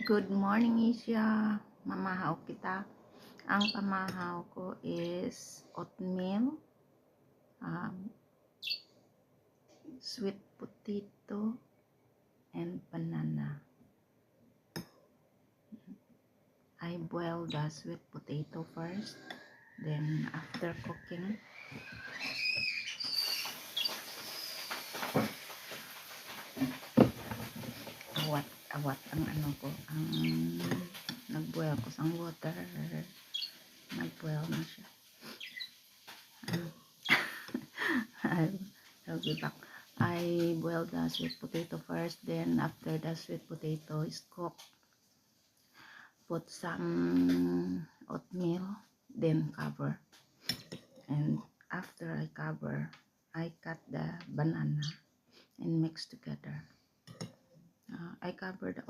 Good morning, Isha. Mamahaw kita. Ang pamahaw ko is oatmeal, um, sweet potato, and banana. I boil the sweet potato first. Then, after cooking, awat ang ano ko, ang nag-boil ko sa water. Nag-boil na siya. I'll be back. I boil the sweet potato first, then after the sweet potato is cooked, put some oatmeal, then cover. And after I cover, I cut the banana and mix together. I cover the